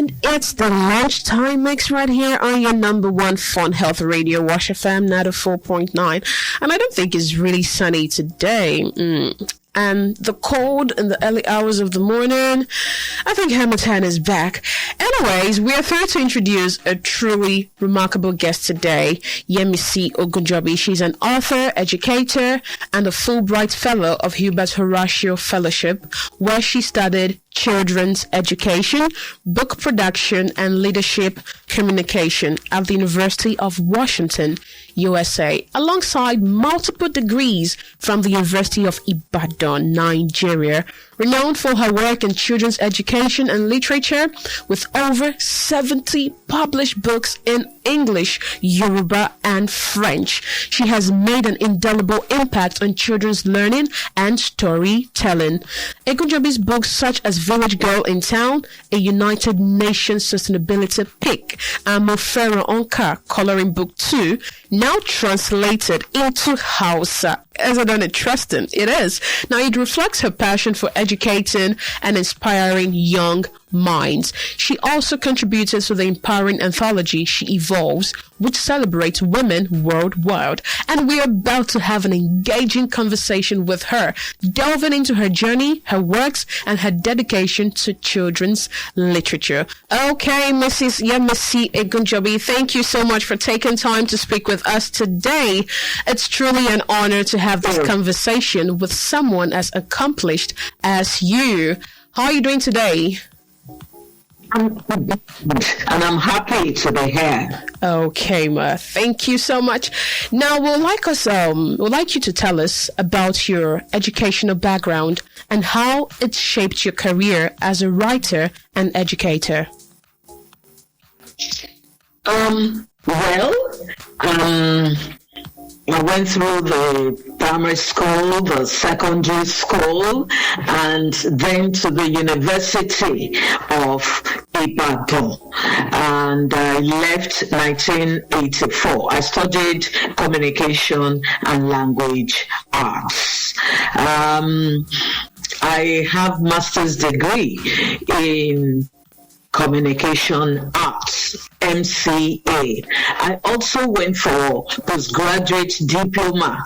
And it's the lunchtime mix right here on your number one fun health radio, Wash FM 94.9. And I don't think it's really sunny today. And the cold in the early hours of the morning, I think Hamilton is back. Anyways, we are thrilled to introduce a truly remarkable guest today, Yemisi Egunjobi. She's an author, educator, and a Fulbright Fellow of Hubert Horatio Fellowship, where she studied children's education, book production, and leadership communication at the University of Washington, USA, alongside multiple degrees from the University of Ibadan, Nigeria. Renowned for her work in children's education and literature, with over 70 published books in English, Yoruba, and French. She has made an indelible impact on children's learning and storytelling. Egunjobi's books such as Village Girl in Town, a United Nations Sustainability Pick, and Mofero Onka Coloring Book 2, now translated into Hausa. Isn't it interesting? It is. Now, it reflects her passion for educating and inspiring young minds. She also contributed to the empowering anthology She Evolves, which celebrates women worldwide. And we're about to have an engaging conversation with her, delving into her journey, her works, and her dedication to children's literature. Okay, Mrs. Yemisi Egunjobi, thank you so much for taking time to speak with us today. It's truly an honor to have this conversation with someone as accomplished as you. How are you doing today? And I'm happy to be here. Okay, Ma. Thank you so much. Now, we'd like you to tell us about your educational background and how it shaped your career as a writer and educator. I went through the primary school, the secondary school, and then to the University of Ibadan. And I left 1984. I studied communication and language arts. I have master's degree in communication arts, MCA. I also went for postgraduate diploma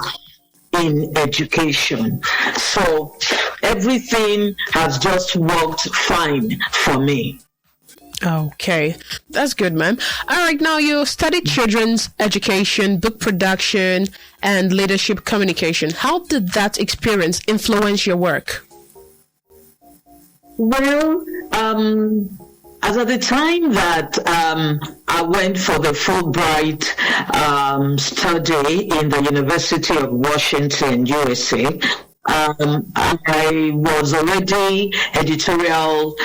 in education. So everything has just worked fine for me. Okay, that's good, ma'am. All right, now you studied children's education, book production, and leadership communication. How did that experience influence your work? Well, as at the time that I went for the Fulbright study in the University of Washington, USA, I was already editorial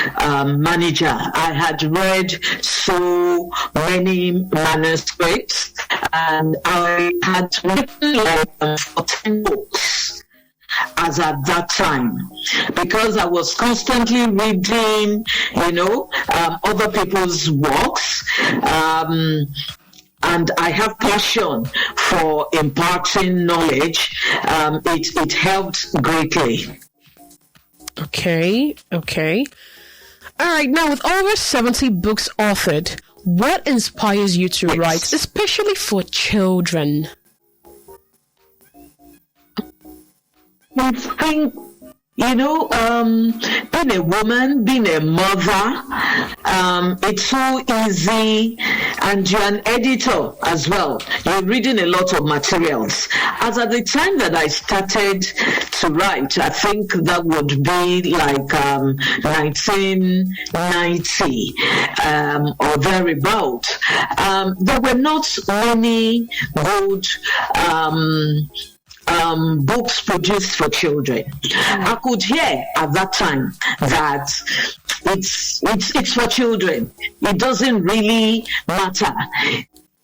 manager. I had read so many manuscripts, and I had written like 14 books as at that time, because I was constantly reading, other people's works, and I have passion for imparting knowledge. It helped greatly. Okay. All right, now with over 70 books authored, what inspires you to write, especially for children? I think, being a woman, being a mother, it's so easy, and you're an editor as well. You're reading a lot of materials. As at the time that I started to write, I think that would be like 1990 or thereabout. There were not many good books produced for children. I could hear at that time that it's for children. It doesn't really matter.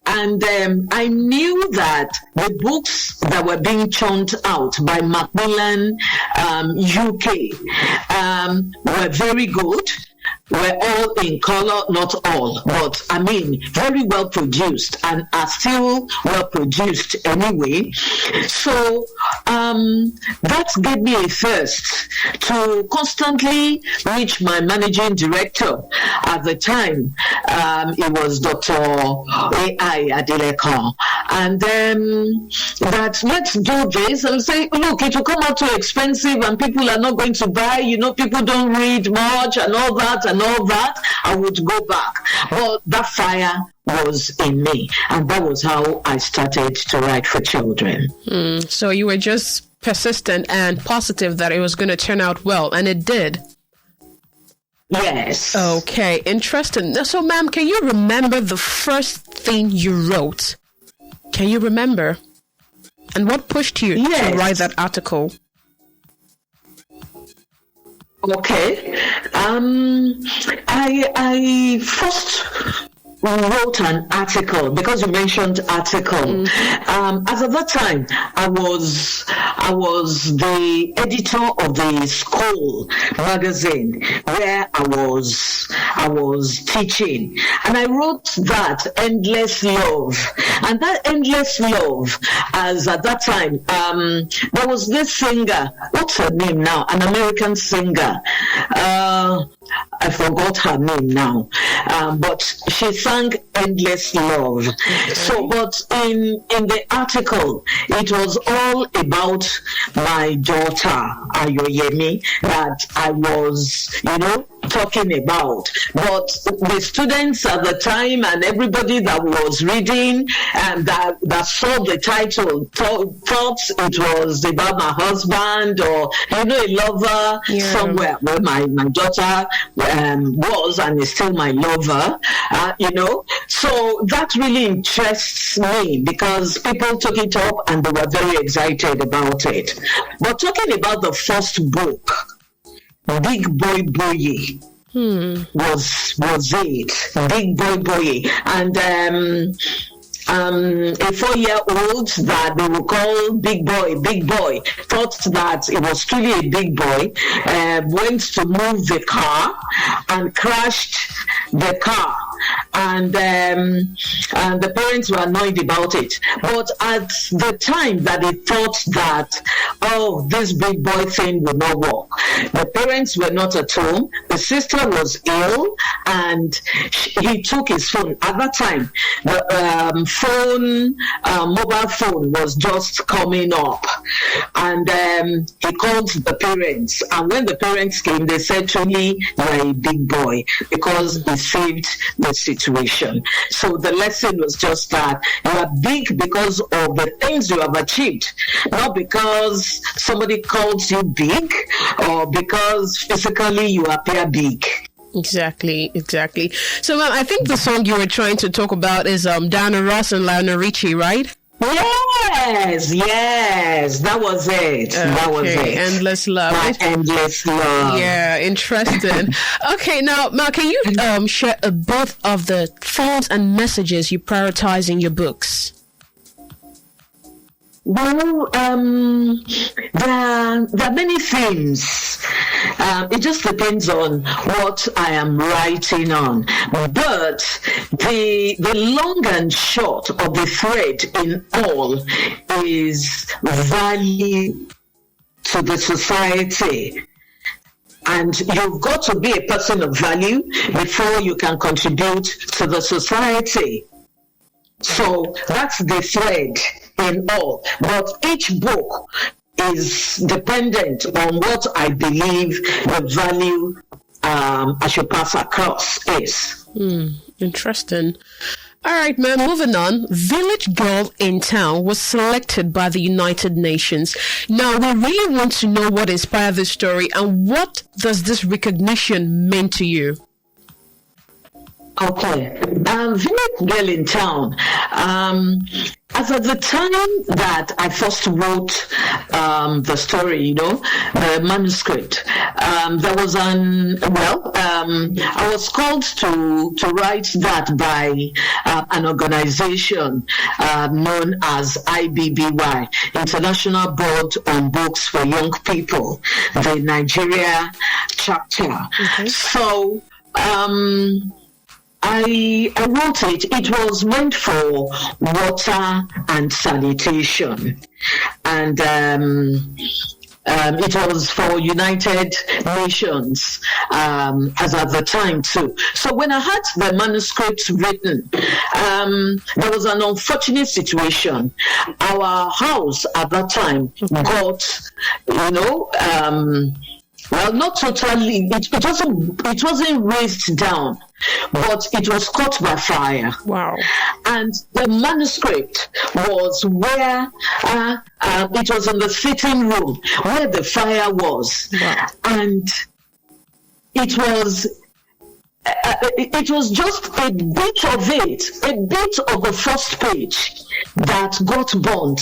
And I knew that the books that were being churned out by Macmillan UK were very good. were all in color, not all, but I mean, very well produced and are still well produced anyway. So that gave me a thirst to constantly reach my managing director at the time. It was Dr. A.I. Adeleko. And that let's do this and say, look, it will come out too expensive and people are not going to buy, people don't read much and all that. I would go back. But that fire was in me, and that was how I started to write for children. So you were just persistent and positive that it was going to turn out well, and it did. Yes. Okay, interesting. So, ma'am, can you remember the first thing you wrote? Can you remember? And what pushed you to write that article? Okay. I first wrote an article because you mentioned article. As of that time, I was the editor of the school magazine where I was teaching, and I wrote that endless love. And that endless love, as at that time, there was this singer. What's her name now? An American singer. I forgot her name now, but she sang "Endless Love." So, but in the article, it was all about my daughter Ayoyemi that I was, talking about. But the students at the time and everybody that was reading and that saw the title thought it was about my husband or a lover somewhere. Well, my daughter was and is still my lover, So that really interests me because people took it up and they were very excited about it. But talking about the first book, Big Boy Boye, was it. Big Boy Boye. And a 4-year-old that they would call Big Boy, thought that it was truly a big boy, went to move the car and crashed the car. And the parents were annoyed about it. But at the time that they thought that, this big boy thing would not work, the parents were not at home. The sister was ill, and he took his phone. At that time, the mobile phone was just coming up, and he called the parents. And when the parents came, they said to me, "You're a big boy," because he saved the situation. So the lesson was just that you are big because of the things you have achieved, not because somebody calls you big or because physically you appear big. Exactly. So, I think the song you were trying to talk about is Diana Ross and Lionel Richie, right? Yes, that was it. That was it. Endless Love. Endless Love. Yeah, interesting. Okay, now, can you share a bit of the themes and messages you prioritize in your books? Well, there are many themes. It just depends on what I am writing on. But the long and short of the thread in all is value to the society. And you've got to be a person of value before you can contribute to the society. So that's the thread in all. But each book is dependent on what I believe the value I should pass across is. Interesting. All right, ma'am, moving on. Village Girl in Town was selected by the United Nations. Now, we really want to know what inspired this story and what does this recognition mean to you? Okay. Village Girl in Town. As at the time that I first wrote the story, the manuscript, there was I was called to write that by an organization known as IBBY, International Board on Books for Young People, the Nigeria chapter. Okay. So I wrote it. It was meant for water and sanitation, and it was for United Nations as at the time too. So when I had the manuscript written, there was an unfortunate situation. Our house at that time got, well, not totally. It wasn't razed down, but it was caught by fire. Wow! And the manuscript was where it was in the sitting room where the fire was, wow. And it was. It was just a bit of the first page that got burnt,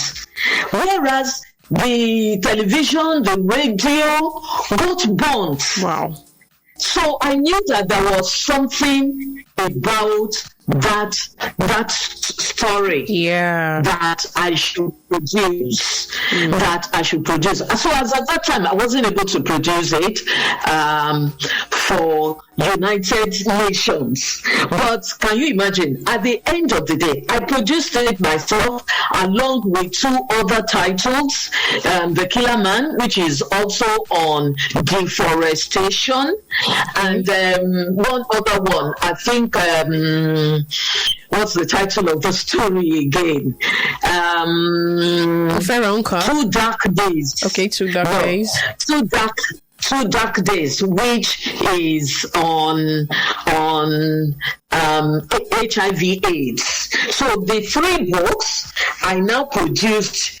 whereas the television, the radio got burnt. Wow. So I knew that there was something about that story that I should produce. So as at that time I wasn't able to produce it for United Nations, but can you imagine, at the end of the day I produced it myself along with two other titles, The Killer Man, which is also on deforestation, and one other one, I think what's the title of the story again? Two Dark Days. Okay, Two Dark Days. Two Dark Days, which is on HIV/AIDS. So the three books I now produced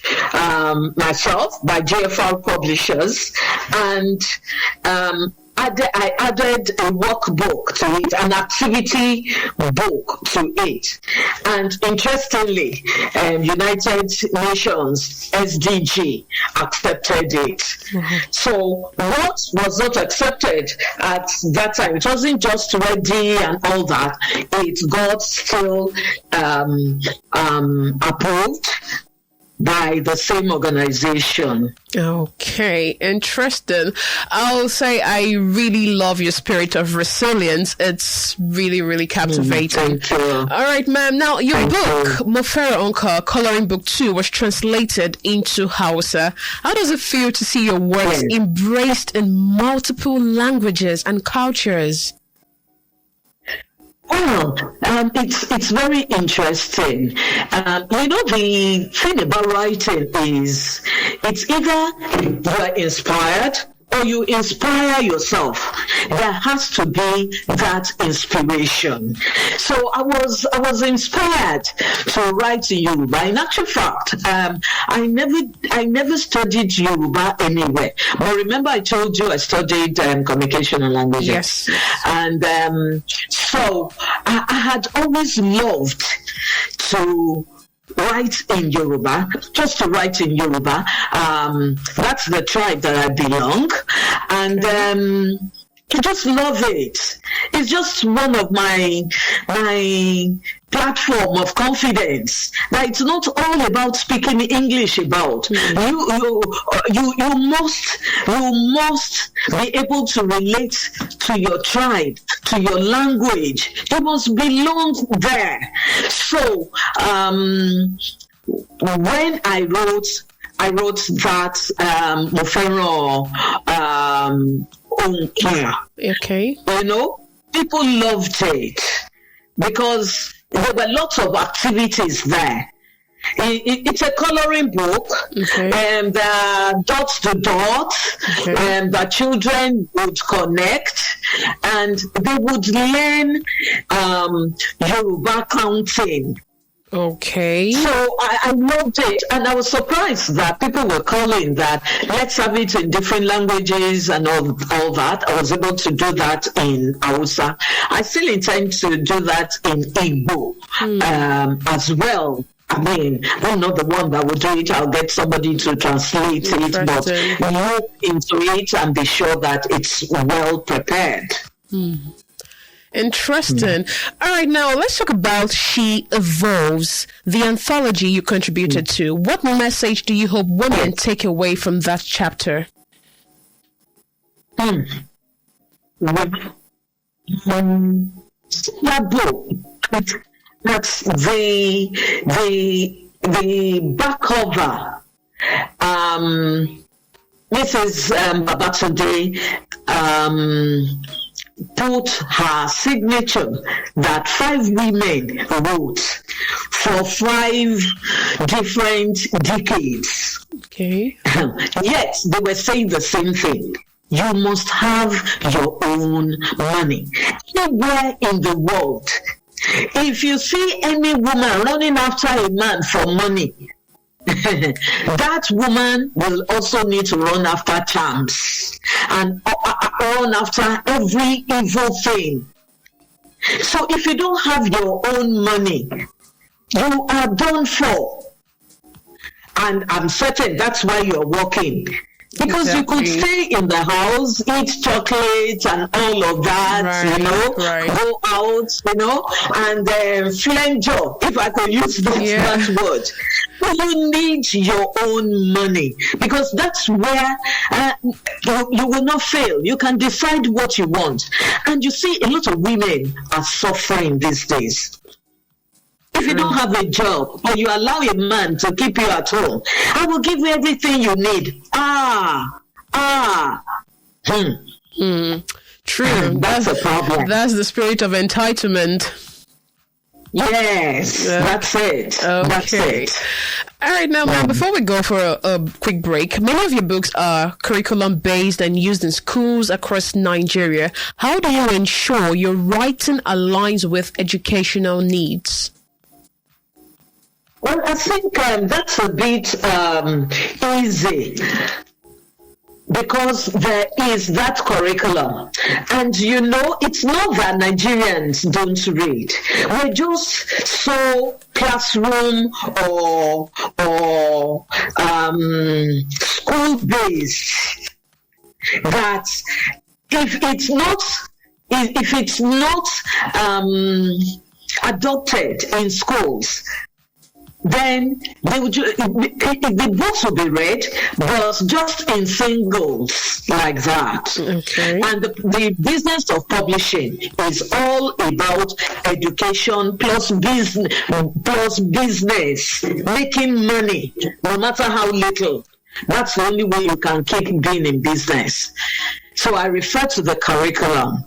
myself by JFR Publishers, and I added a workbook to it, an activity book to it. And interestingly, United Nations SDG accepted it. Mm-hmm. So what was not accepted at that time, it wasn't just ready and all that, it got still approved by the same organization. Okay, interesting. I'll say I really love your spirit of resilience. It's really, really captivating. Thank you. All right, ma'am. Now, your book, Mofero Onka, Coloring Book 2, was translated into Hausa. How does it feel to see your works embraced in multiple languages and cultures? Well, it's very interesting. The thing about writing is it's either you are inspired or you inspire yourself. There has to be that inspiration. So I was inspired to write Yoruba. In actual fact, I never studied Yoruba anywhere. But remember, I told you I studied communication and languages. Yes. And so I had always loved to write in Yoruba, just to write in Yoruba. That's the tribe that I belong. And I just love it. It's just one of my platform of confidence. That it's not all about speaking English about. Mm-hmm. You must be able to relate to your tribe, to your language. You must belong there. So when I wrote that Mofero okay. People loved it because there were lots of activities there. It's a coloring book, and dot to dot, and the children would connect, and they would learn Yoruba counting. Okay. So I loved it, and I was surprised that people were calling that, let's have it in different languages and all that. I was able to do that in Hausa. I still intend to do that in Igbo as well. I mean, I'm not the one that will do it. I'll get somebody to translate it, but look into it and be sure that it's well prepared. Interesting. All right, now let's talk about She Evolves, the anthology you contributed to. What message do you hope women take away from that chapter? um, that book. That's the back cover. Mrs. Babatunde put her signature that 5 women wrote for 5 different decades. Okay. Yet they were saying the same thing. You must have your own money. Anywhere in the world, if you see any woman running after a man for money, that woman will also need to run after charms and run after every evil thing. So if you don't have your own money, you are done for. And I'm certain that's why you're working. Because exactly. You could stay in the house, eat chocolate and all of that, right, go out, and flange up, if I could use that word. But you need your own money because that's where you will not fail. You can decide what you want. And you see, a lot of women are suffering these days. If you don't have a job or you allow a man to keep you at home, I will give you everything you need. True. That's a problem. That's the spirit of entitlement. Yes, that's it. Okay. That's it. All right, now, before we go for a quick break, many of your books are curriculum-based and used in schools across Nigeria. How do you ensure your writing aligns with educational needs? Well, I think that's a bit easy because there is that curriculum. And it's not that Nigerians don't read. We're just so classroom or school-based that if it's not adopted in schools, then they would the books will be read, but just in singles like that. Okay. And the business of publishing is all about education plus business, making money, no matter how little. That's the only way you can keep being in business. So I refer to the curriculum.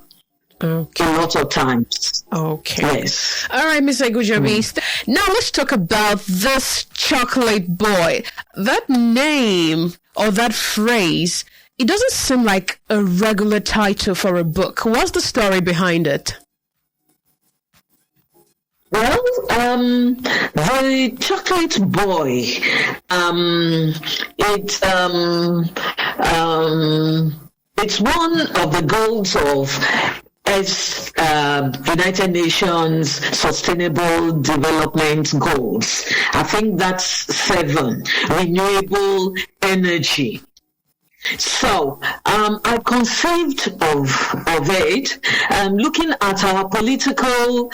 Okay. A lot of times. Okay. Yes. All right, Miss Egunjobi. Now let's talk about this chocolate boy. That name or that phrase, it doesn't seem like a regular title for a book. What's the story behind it? Well, the chocolate boy, it's one of the goals of United Nations Sustainable Development Goals. I think that's 7, renewable energy. So I conceived of it, looking at our political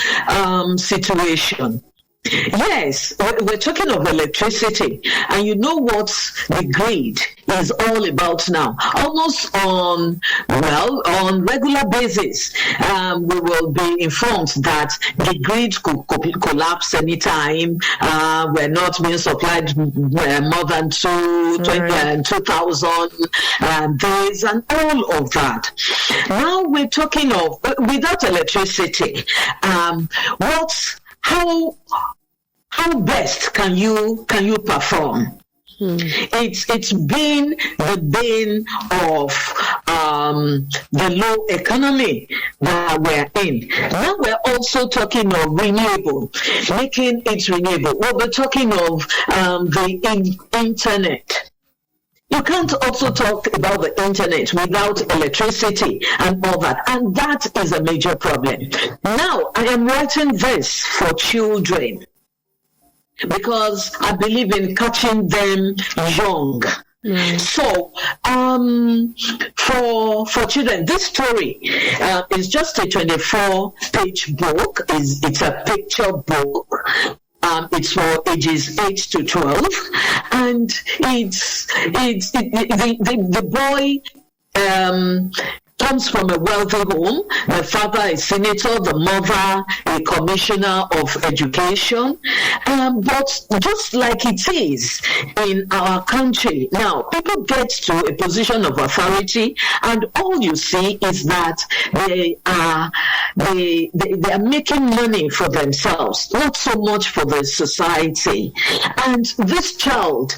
situation. Yes, we're talking of electricity, and you know what the grid is all about now. Almost on regular basis, we will be informed that the grid could collapse anytime. We're not being supplied more than 2,000 days and all of that. Now we're talking of without electricity. How best can you perform? It's been the bane of the low economy that we're in. Now we're also talking of renewable, making it renewable. Well, we're talking of the internet. You can't also talk about the internet without electricity and all that. And that is a major problem. Now, I am writing this for children because I believe in catching them young. So, for children, this story is just a 24-page book. It's a picture book. It's for ages 8 to 12, and the boy comes from a wealthy home. The father a senator, the mother a commissioner of education. But just like it is in our country now, people get to a position of authority, and all you see is that they are making money for themselves, not so much for the society. And this child,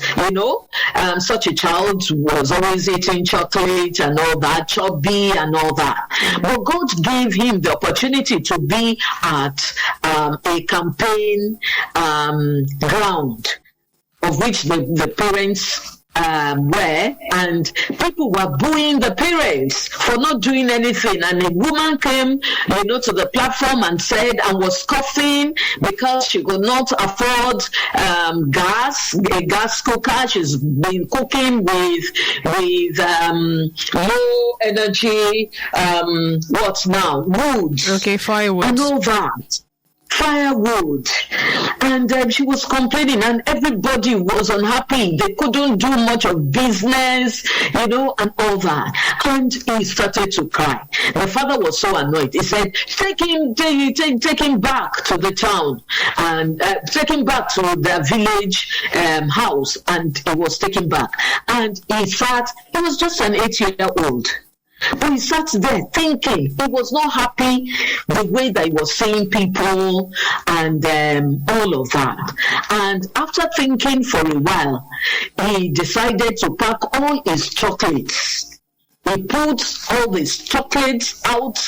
such a child was always eating chocolate and all that, chubby and all that. But God gave him the opportunity to be at a campaign ground of which the parents were, and people were booing the parents for not doing anything. And a woman came, to the platform and said, and was scoffing because she could not afford a gas cooker. She's been cooking with low energy, wood. Okay, firewood. And all that. Firewood, and she was complaining, and everybody was unhappy. They couldn't do much of business, and all that. And he started to cry. The father was so annoyed. He said, take him back to the town, and take him back to their village house. And he was taken back, and he was just an 8-year-old. But he sat there thinking. He was not happy the way that he was seeing people and all of that. And after thinking for a while, he decided to pack all his chocolates. He put all his chocolates out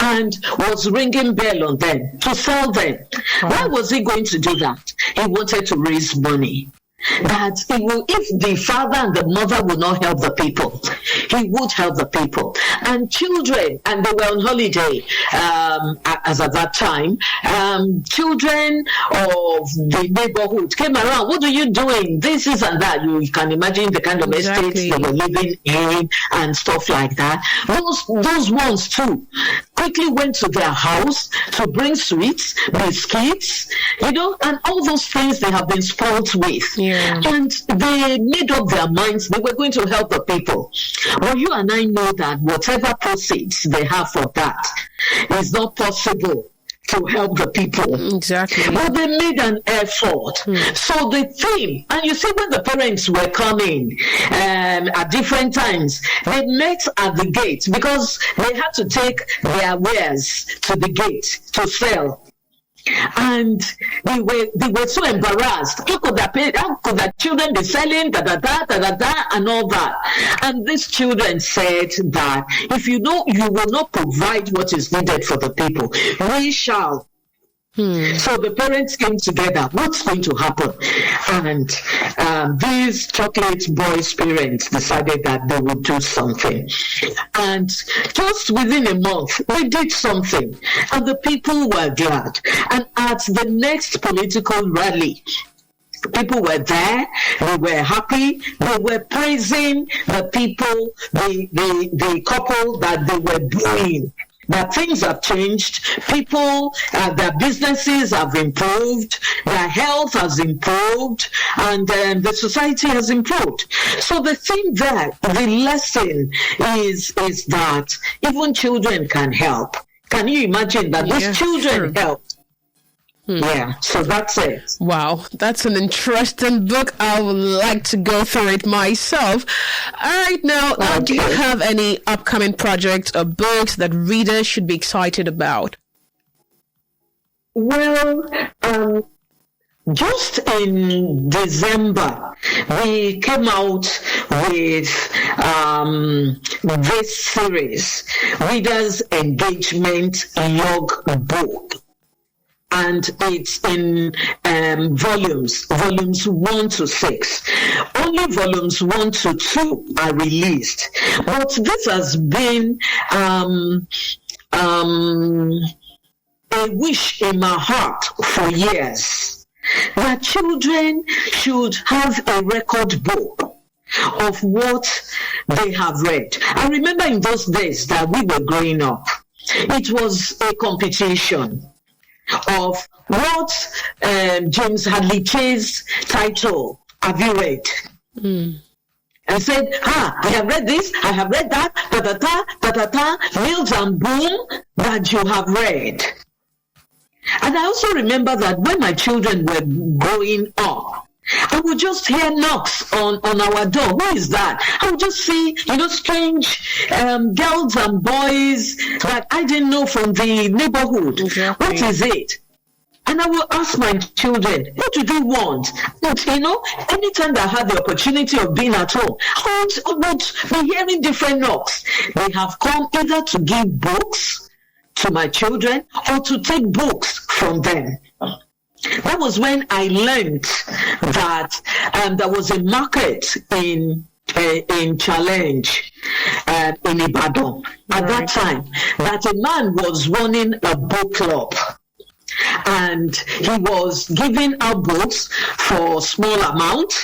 and was ringing bell on them to sell them. Why was he going to do that? He wanted to raise money. That if the father and the mother would not help the people, he would help the people. And children, and they were on holiday as at that time, children of the neighborhood came around. What are you doing? This is and that. You can imagine the kind of estates they were living in and stuff like that. Those ones too quickly went to their house to bring sweets, biscuits, and all those things they have been spoiled with. Yeah. And they made up their minds they were going to help the people. Well, you and I know that whatever proceeds they have for that is not possible to help the people. Exactly. But they made an effort. So the theme, and you see when the parents were coming at different times, they met at the gate because they had to take their wares to the gate to sell. And they were so embarrassed. How could the children be selling and all that? And these children said that if you will not provide what is needed for the people, we shall. So the parents came together. What's going to happen? And these chocolate boys' parents decided that they would do something. And just within a month, they did something. And the people were glad. And at the next political rally, people were there, they were happy, they were praising the people, the couple that they were doing. That things have changed, people, their businesses have improved, their health has improved, and the society has improved. So the thing there, the lesson is that even children can help. Can you imagine that these children help? Yeah, so that's it. Wow, that's an interesting book. I would like to go through it myself. All right, now, do you have any upcoming projects or books that readers should be excited about? Well, just in December, we came out with this series, Readers Engagement Logbook. And it's in volumes 1 to 6. Only volumes 1 to 2 are released. But this has been a wish in my heart for years that children should have a record book of what they have read. I remember in those days that we were growing up, it was a competition of what James Hadley Chase's title have you read? and said, I have read this, I have read that, Mills and Boom that you have read. And I also remember that when my children were growing up, I would just hear knocks on our door. Who is that? I would just see, strange girls and boys that I didn't know from the neighborhood. Exactly. What is it? And I will ask my children, what do they want? But, anytime I had the opportunity of being at home, I would be hearing different knocks. They have come either to give books to my children or to take books from them. That was when I learned that there was a market in Challenge in Ibadan at that time, that a man was running a book club. And he was giving out books for small amount,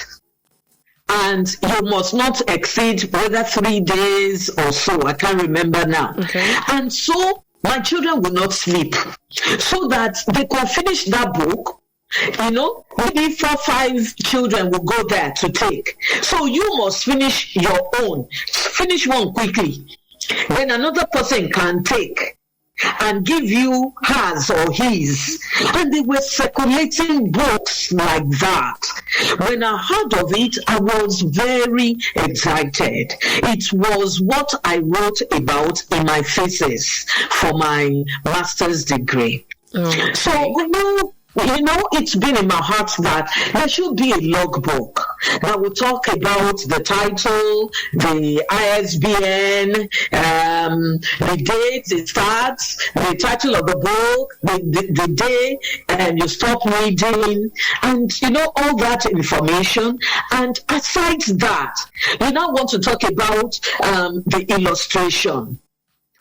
and you must not exceed whether 3 days or so. I can't remember now. Okay. And so my children would not sleep, so that they could finish that book. Maybe 4 or 5 children will go there to take. So you must finish your own. Finish one quickly. Then another person can take and give you hers or his. And they were circulating books like that. When I heard of it, I was very excited. It was what I wrote about in my thesis for my master's degree. Okay. So, it's been in my heart that there should be a logbook that will talk about the title, the ISBN, the date it starts, the title of the book, the day you stop reading, and all that information. And aside that, you now want to talk about the illustration.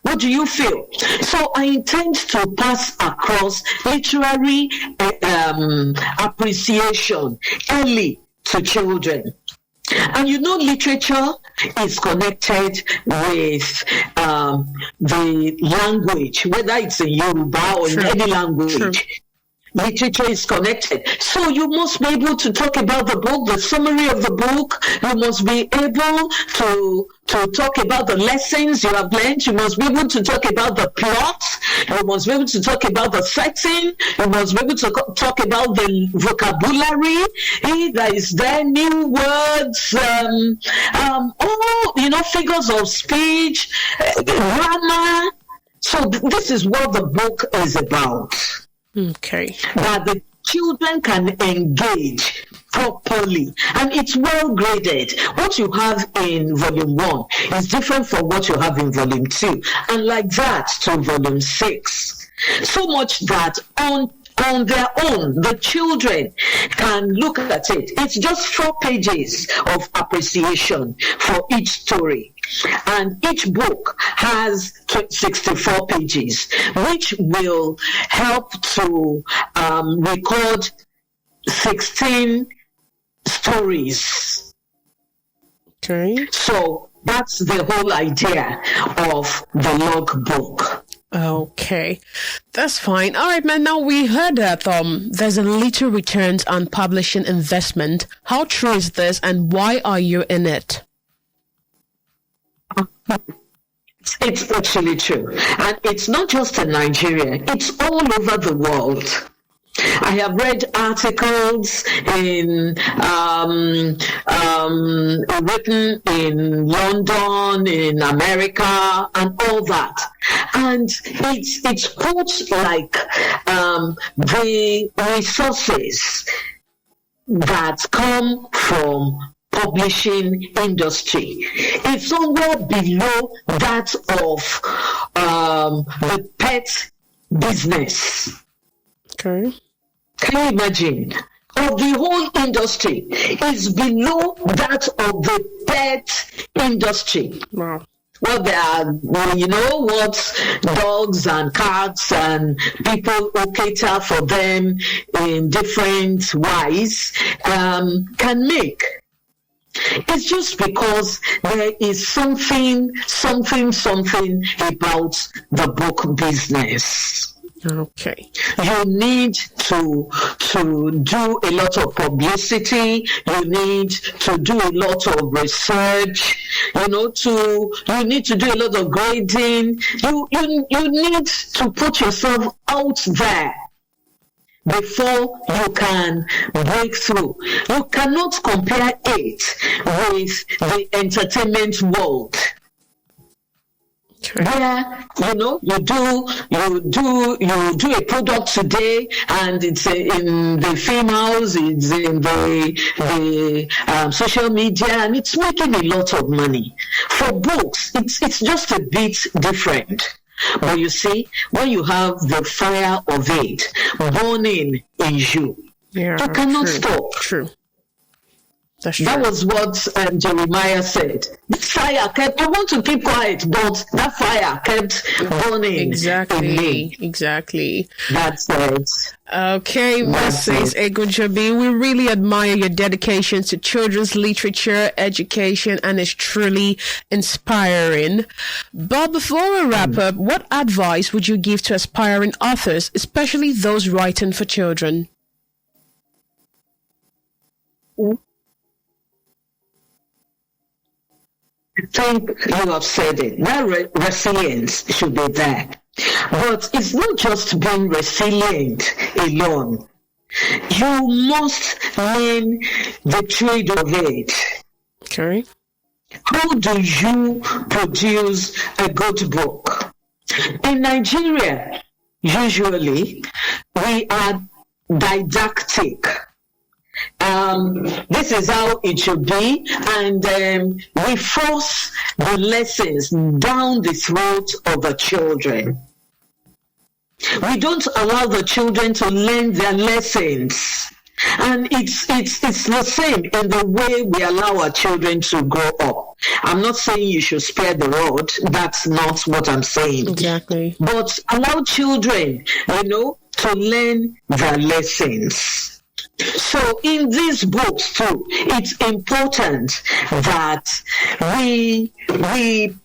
What do you feel? So I intend to pass across literary appreciation early to children. And literature is connected with the language, whether it's in Yoruba or in any language. True. Literature is connected. So you must be able to talk about the book, the summary of the book. You must be able to talk about the lessons you have learned. You must be able to talk about the plot. You must be able to talk about the setting. You must be able to talk about the vocabulary. There is there new words, figures of speech, grammar. So this is what the book is about. Okay. That the children can engage properly, and it's well graded. What you have in volume 1 is different from what you have in volume 2, and like that to volume 6. So much that on their own, the children can look at it. It's just 4 pages of appreciation for each story. And each book has 64 pages, which will help to record 16 stories. Okay. So that's the whole idea of the logbook. Okay, that's fine. All right, man. Now we heard that there's a little returns on publishing investment. How true is this, and why are you in it? It's actually true, and it's not just in Nigeria. It's all over the world. I have read articles written in London, in America, and all that. And it's quotes like the resources that come from publishing industry is somewhere below that of the pet business. Okay. Can you imagine? Of the whole industry is below that of the pet industry. Wow. Well, there are, what dogs and cats and people who cater for them in different ways can make. It's just because there is something about the book business. Okay. You need to do a lot of publicity. You need to do a lot of research. You need to do a lot of grading. You need to put yourself out there before you can break through. You cannot compare it with the entertainment world. Okay. Where you do a product today, and it's in the film house, it's in the social media, and it's making a lot of money. For books, it's just a bit different. But you see, when you have the fire of it burning in you, you cannot stop. True. That's true. That was what Jeremiah said. The fire kept, I want to keep quiet, but that fire kept burning in me. Exactly. That's it. Okay, Mrs. Egunjobi, we really admire your dedication to children's literature, education, and it's truly inspiring. But before we wrap up, what advice would you give to aspiring authors, especially those writing for children? I think you have said it. That resilience should be there. But it's not just being resilient alone. You must learn the trade of it. Okay. How do you produce a good book? In Nigeria, usually, we are didactic. This is how it should be, and we force the lessons down the throat of the children. We don't allow the children to learn their lessons, and it's the same in the way we allow our children to grow up. I'm not saying you should spare the rod. That's not what I'm saying. Exactly. But allow children, to learn their lessons. So in these books too, it's important that we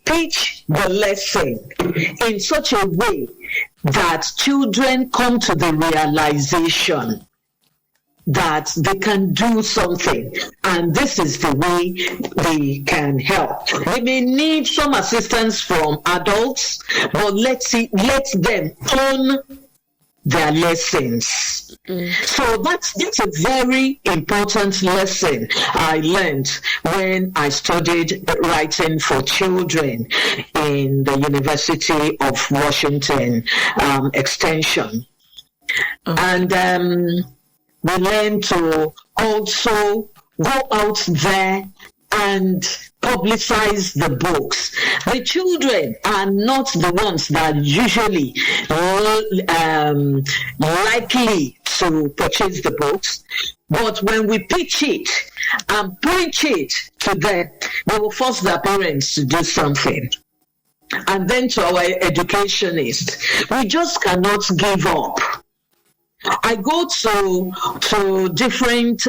pitch the lesson in such a way that children come to the realization that they can do something, and this is the way they can help. They may need some assistance from adults, but let them own their lessons. So that's a very important lesson I learned when I studied writing for children in the University of Washington Extension. And we learned to also go out there and publicize the books. The children are not the ones that usually likely to purchase the books, but when we pitch it and preach it to them, they will force their parents to do something. And then to our educationists, we just cannot give up. I go to different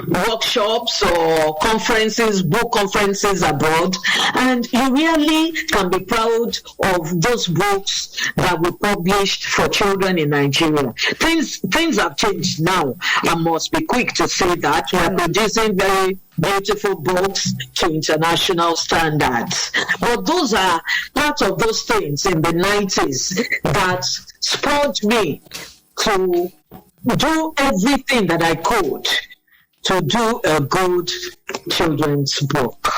workshops or conferences, book conferences abroad, and you really can be proud of those books that were published for children in Nigeria. Things have changed now. I must be quick to say that we are producing very beautiful books to international standards. But those are part of those things in the 90s that spurred me to do everything that I could to do a good children's book.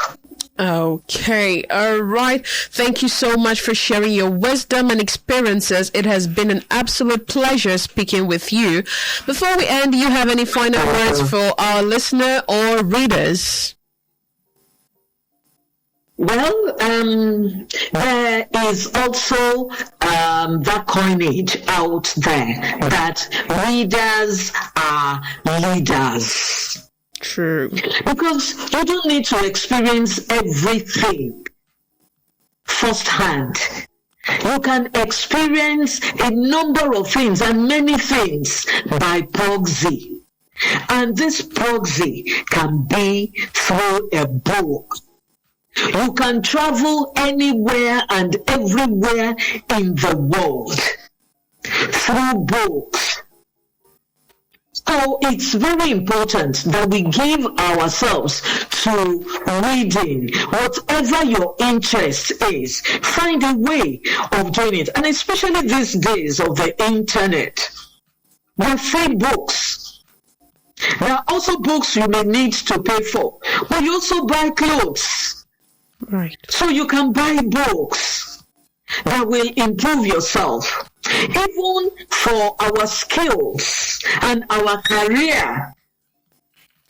Okay, all right. Thank you so much for sharing your wisdom and experiences. It has been an absolute pleasure speaking with you. Before we end, do you have any final words for our listener or readers? Well, there is also that coinage out there that readers are leaders. True. Because you don't need to experience everything firsthand. You can experience a number of things and many things by proxy. And this proxy can be through a book. You can travel anywhere and everywhere in the world through books. So it's very important that we give ourselves to reading. Whatever your interest is, find a way of doing it. And especially these days of the internet, there are free books. There are also books you may need to pay for, but you also buy clothes. Right. So you can buy books that will improve yourself. Even for our skills and our career,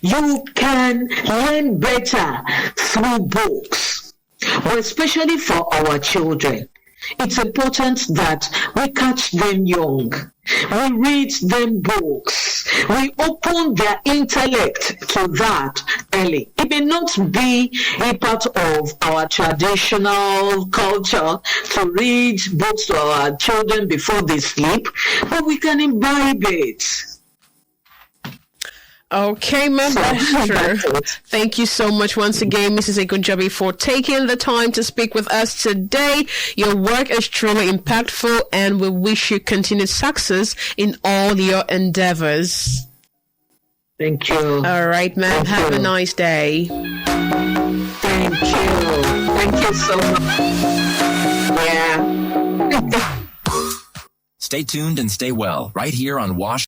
you can learn better through books, but especially for our children. It's important that we catch them young. We read them books. We open their intellect to that early. It may not be a part of our traditional culture to read books to our children before they sleep, but we can imbibe it. Okay, ma'am, that's true. Thank you so much once again, Mrs. Egunjobi, for taking the time to speak with us today. Your work is truly impactful, and we wish you continued success in all your endeavors. Thank you. All right, ma'am. Have a nice day. Thank you. Thank you so much. Yeah. Stay tuned and stay well right here on Wash.